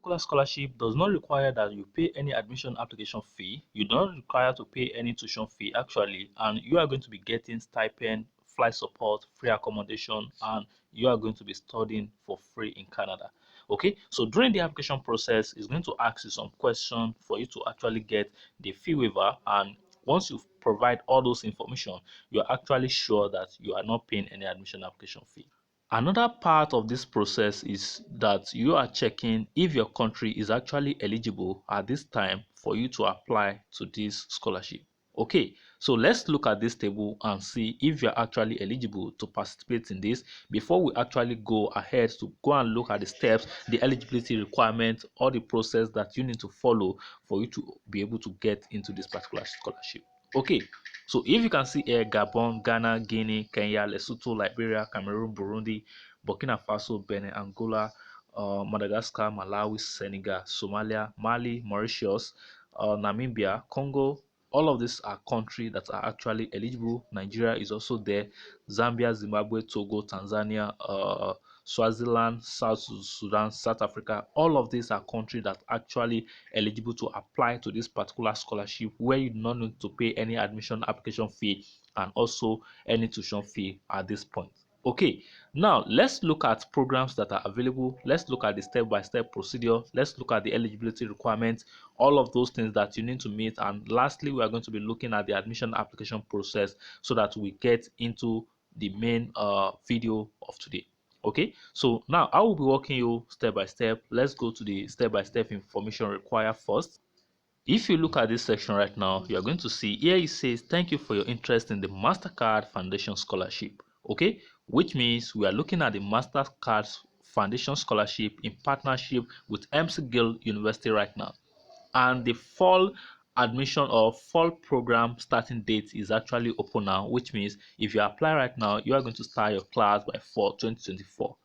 particular scholarship does not require that you pay any admission application fee. You do not require to pay any tuition fee actually, and you are going to be getting stipend, flight support, free accommodation, and you are going to be studying for free in Canada. Okay, so during the application process, it's going to ask you some questions for you to actually get the fee waiver, and once you provide all those information, you're actually sure that you are not paying any admission application fee. Another part of this process is that you are checking if your country is actually eligible at this time for you to apply to this scholarship. Okay, so let's look at this table and see if you're actually eligible to participate in this before we actually go ahead to go and look at the steps, the eligibility requirements, or the process that you need to follow for you to be able to get into this particular scholarship. Okay, so if you can see here, Gabon, Ghana, Guinea, Kenya, Lesotho, Liberia, Cameroon, Burundi, Burkina Faso, Benin, Angola, Madagascar, Malawi, Senegal, Somalia, Mali, Mauritius, Namibia, Congo. All of these are countries that are actually eligible. Nigeria is also there. Zambia, Zimbabwe, Togo, Tanzania, Swaziland, South Sudan, South Africa. All of these are countries that are actually eligible to apply to this particular scholarship, where you do not need to pay any admission application fee and also any tuition fee at this point. Okay, now let's look at programs that are available. Let's look at the step-by-step procedure. Let's look at the eligibility requirements, all of those things that you need to meet. And lastly, we are going to be looking at the admission application process so that we get into the main video of today. Okay, so now I will be walking you step by step. Let's go to the step-by-step information required first. If you look at this section right now, you are going to see here it says thank you for your interest in the Mastercard Foundation Scholarship. Okay, which means we are looking at the Mastercard Foundation Scholarship in partnership with McGill University right now, and the fall admission or fall program starting date is actually open now, which means if you apply right now, you are going to start your class by fall 2024.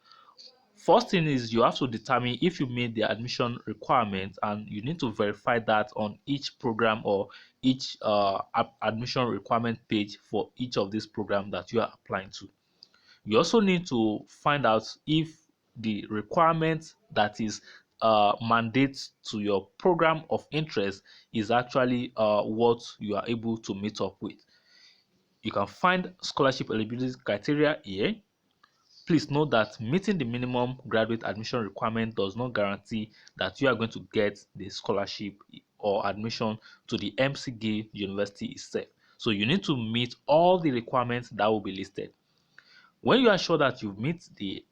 First thing is you have to determine if you meet the admission requirement, and you need to verify that on each program or each admission requirement page for each of these programs that you are applying to. You also need to find out if the requirement that is mandates to your program of interest is actually what you are able to meet up with. You can find scholarship eligibility criteria here. Please note that meeting the minimum graduate admission requirement does not guarantee that you are going to get the scholarship or admission to the McGill University itself. So you need to meet all the requirements that will be listed. When you are sure that you've met the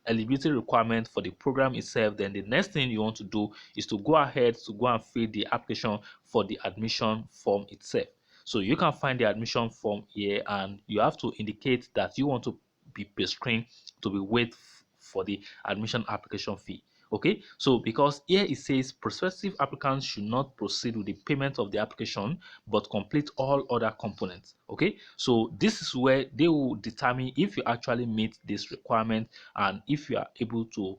eligibility requirement for the program itself, then the next thing you want to do is to go ahead to go and fill the application for the admission form itself. So you can find the admission form here, and you have to indicate that you want to be prescreened to be waived for the admission application fee. Okay, so because here it says prospective applicants should not proceed with the payment of the application but complete all other components. Okay, so this is where they will determine if you actually meet this requirement and if you are able to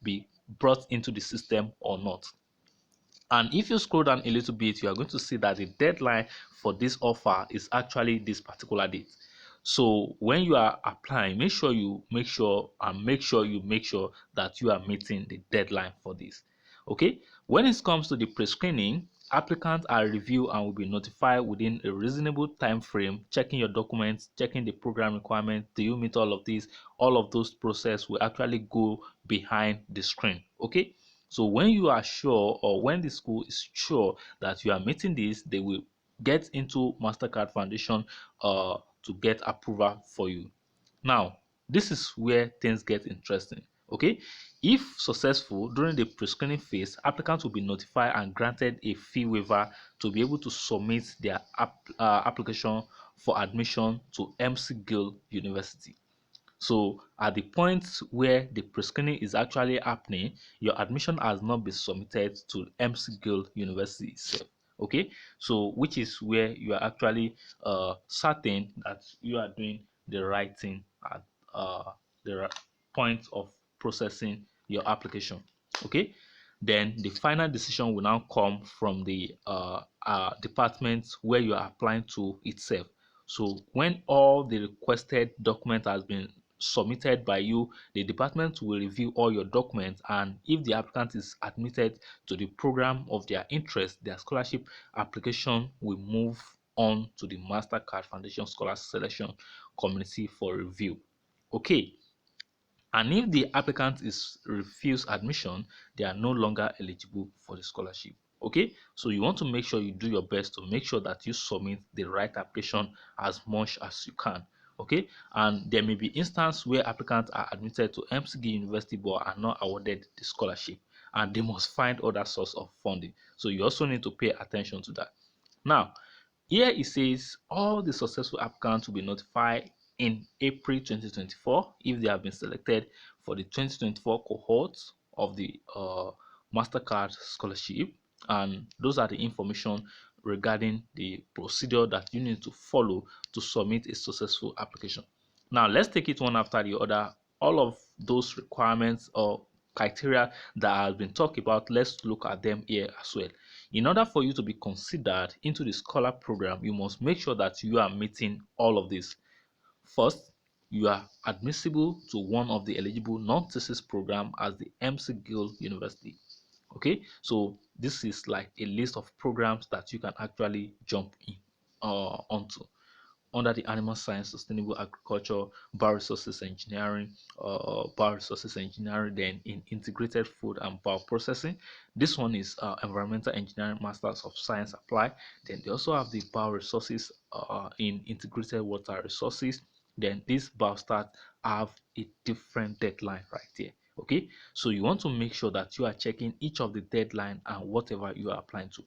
be brought into the system or not. And if you scroll down a little bit, you are going to see that the deadline for this offer is actually this particular date. So when you are applying, make sure you make sure that you are meeting the deadline for this. Okay, when it comes to the pre-screening, applicants are reviewed and will be notified within a reasonable time frame, checking your documents, checking the program requirements. Do you meet all of these? All of those process will actually go behind the screen. Okay, so when you are sure, or when the school is sure that you are meeting this, they will get into Mastercard Foundation to get approval for you. Now, this is where things get interesting. Okay, if successful during the pre-screening phase, applicants will be notified and granted a fee waiver to be able to submit their application for admission to McGill University. So at the point where the pre-screening is actually happening, your admission has not been submitted to McGill University itself. Okay, so which is where you are actually certain that you are doing the right thing at the point of processing your application. Okay, then the final decision will now come from the department where you are applying to itself. So when all the requested document has been submitted by you, the department will review all your documents, and if the applicant is admitted to the program of their interest, their scholarship application will move on to the Mastercard Foundation Scholar Selection Committee for review. Okay, and if the applicant is refused admission, they are no longer eligible for the scholarship. Okay, so you want to make sure you do your best to make sure that you submit the right application as much as you can. Okay, and there may be instances where applicants are admitted to McGill University but are not awarded the scholarship, and they must find other source of funding. So you also need to pay attention to that. Now, here it says all the successful applicants will be notified in April 2024 if they have been selected for the 2024 cohort of the Mastercard scholarship, and those are the information regarding the procedure that you need to follow to submit a successful application. Now let's take it one after the other. All of those requirements or criteria that has been talked about, let's look at them here as well. In order for you to be considered into the scholar program, you must make sure that you are meeting all of this. First, you are admissible to one of the eligible non-thesis program as the McGill University. Okay, so this is like a list of programs that you can actually jump in onto under the animal science, sustainable agriculture, bioresources engineering, then in integrated food and bioprocessing. This one is environmental engineering, masters of science applied. Then they also have the bioresources in integrated water resources. Then these biostart have a different deadline right here. Okay, so you want to make sure that you are checking each of the deadline and whatever you are applying to.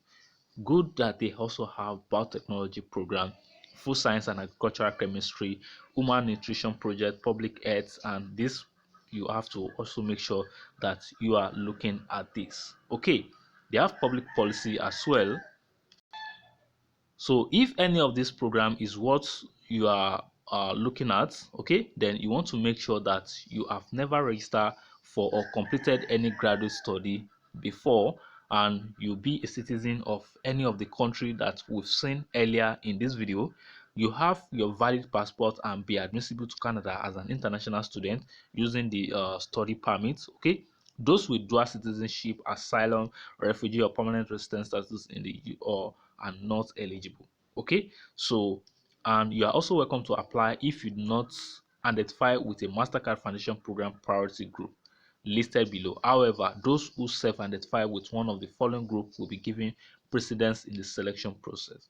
Good that they also have biotechnology program, food science and agricultural chemistry, human nutrition project, public health, and this you have to also make sure that you are looking at this. Okay, they have public policy as well. So if any of this program is what you are looking at, okay, then you want to make sure that you have never registered for or completed any graduate study before, and you be a citizen of any of the country that we've seen earlier in this video. You have your valid passport and be admissible to Canada as an international student using the study permit. Okay, those with dual citizenship, asylum, refugee, or permanent resident status in the EU or are not eligible. Okay, so and you are also welcome to apply if you do not identify with a Mastercard Foundation program priority group listed below. However, those who self-identify with one of the following groups will be given precedence in the selection process.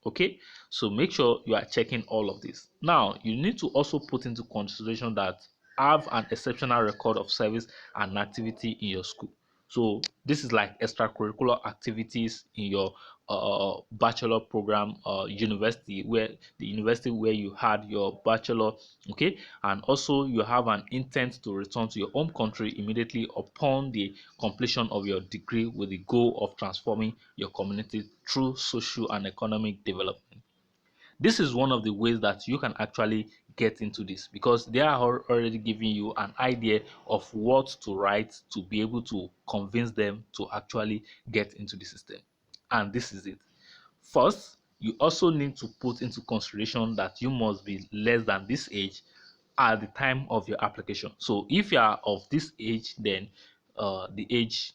Okay, so make sure you are checking all of this. Now you need to also put into consideration that have an exceptional record of service and activity in your school. So this is like extracurricular activities in your bachelor program university, where the university where you had your bachelor. Okay, and also you have an intent to return to your home country immediately upon the completion of your degree with the goal of transforming your community through social and economic development. This is one of the ways that you can actually get into this, because they are already giving you an idea of what to write to be able to convince them to actually get into the system. And this is it. First, you also need to put into consideration that you must be less than this age at the time of your application. So if you are of this age, then the age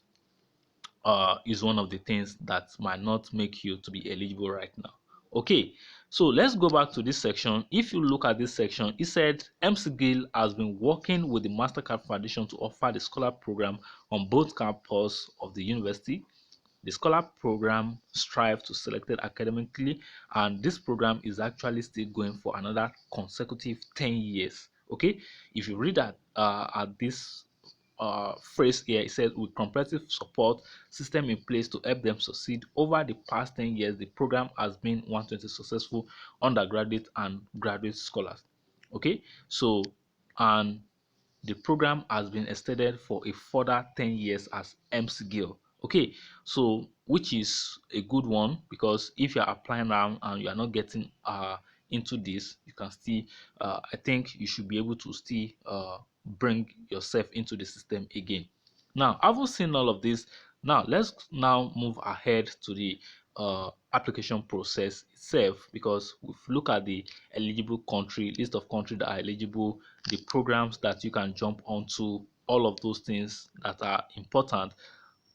is one of the things that might not make you to be eligible right now. Okay, so let's go back to this section. If you look at this section, it said McGill has been working with the Mastercard Foundation to offer the scholar program on both campus of the university. The scholar program strives to select it academically, and this program is actually still going for another consecutive 10 years. Okay, if you read at this phrase here, it says with comprehensive support system in place to help them succeed. Over the past 10 years, the program has been 120 successful undergraduate and graduate scholars. Okay, so and the program has been extended for a further 10 years as McGill. Okay, so which is a good one, because if you're applying now and you are not getting into this, you can still I think you should be able to still bring yourself into the system again. Now, having seen all of this, now let's now move ahead to the application process itself, because if you look at the eligible country list of countries that are eligible, the programs that you can jump onto, all of those things that are important.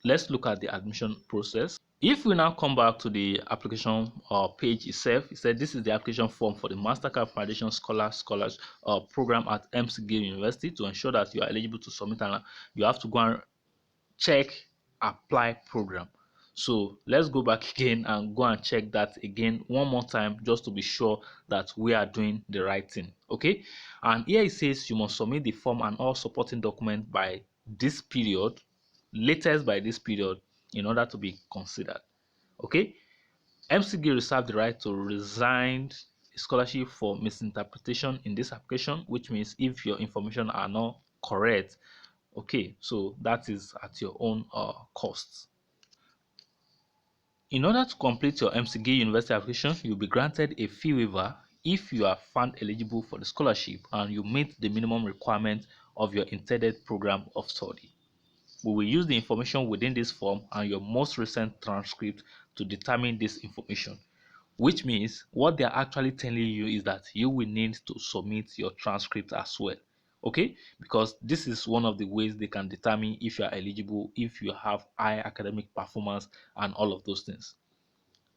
Let's look at the admission process. If we now come back to the application page itself, it said this is the application form for the Mastercard Foundation Scholars program at McGill University. To ensure that you are eligible to submit, and you have to go and check apply program. So let's go back again and go and check that again one more time, just to be sure that we are doing the right thing. Okay, and here it says you must submit the form and all supporting documents by this period, latest by this period, in order to be considered. Okay, MCG reserves the right to resign a scholarship for misinterpretation in this application, which means if your information are not correct. Okay, so that is at your own cost. In order to complete your MCG University application, you'll be granted a fee waiver if you are found eligible for the scholarship and you meet the minimum requirement of your intended program of study. We will use the information within this form and your most recent transcript to determine this information, which means what they are actually telling you is that you will need to submit your transcript as well. Okay, because this is one of the ways they can determine if you are eligible, if you have high academic performance and all of those things.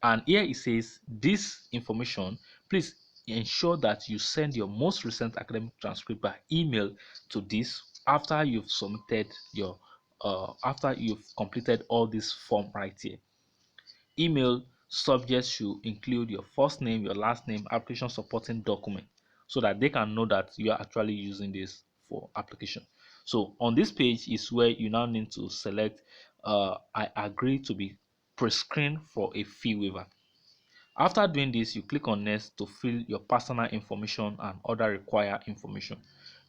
And here it says this information, please ensure that you send your most recent academic transcript by email to this after you've submitted your after you've completed all this form right here. Email subject should include your first name, your last name, application supporting document, so that they can know that you are actually using this for application. So on this page is where you now need to select I agree to be pre-screened for a fee waiver. After doing this, you click on next to fill your personal information and other required information.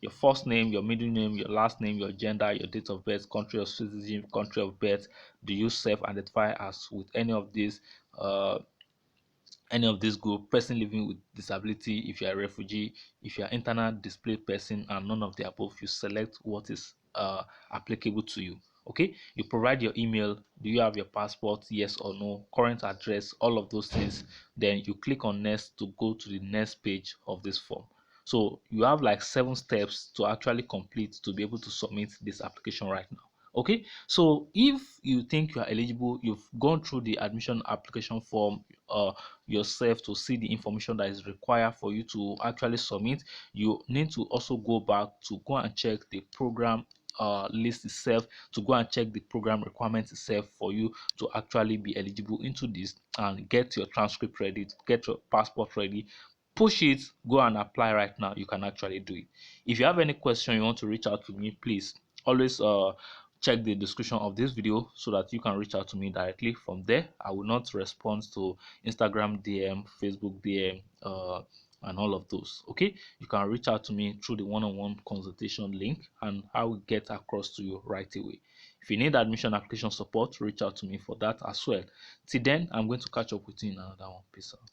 Your first name, your middle name, your last name, your gender, your date of birth, country of citizenship, country of birth. Do you self-identify as with uh, any of this group? Person living with disability, if you are a refugee, if you are internal displaced person, and none of the above, you select what is applicable to you. Okay, you provide your email. Do you have your passport? Yes or no? Current address, all of those things. Then you click on next to go to the next page of this form. So you have like 7 steps to actually complete to be able to submit this application right now. Okay, so if you think you are eligible, you've gone through the admission application form yourself to see the information that is required for you to actually submit, you need to also go back to go and check the program list itself, to go and check the program requirements itself for you to actually be eligible into this, and get your transcript ready, get your passport ready, push it, go and apply right now. You can actually do it. If you have any question, you want to reach out to me, please always check the description of this video so that you can reach out to me directly from there. I will not respond to Instagram DM, Facebook DM, and all of those. Okay, you can reach out to me through the one-on-one consultation link and I will get across to you right away. If you need admission application support, reach out to me for that as well. Till then, I'm going to catch up with you in another one. Peace out.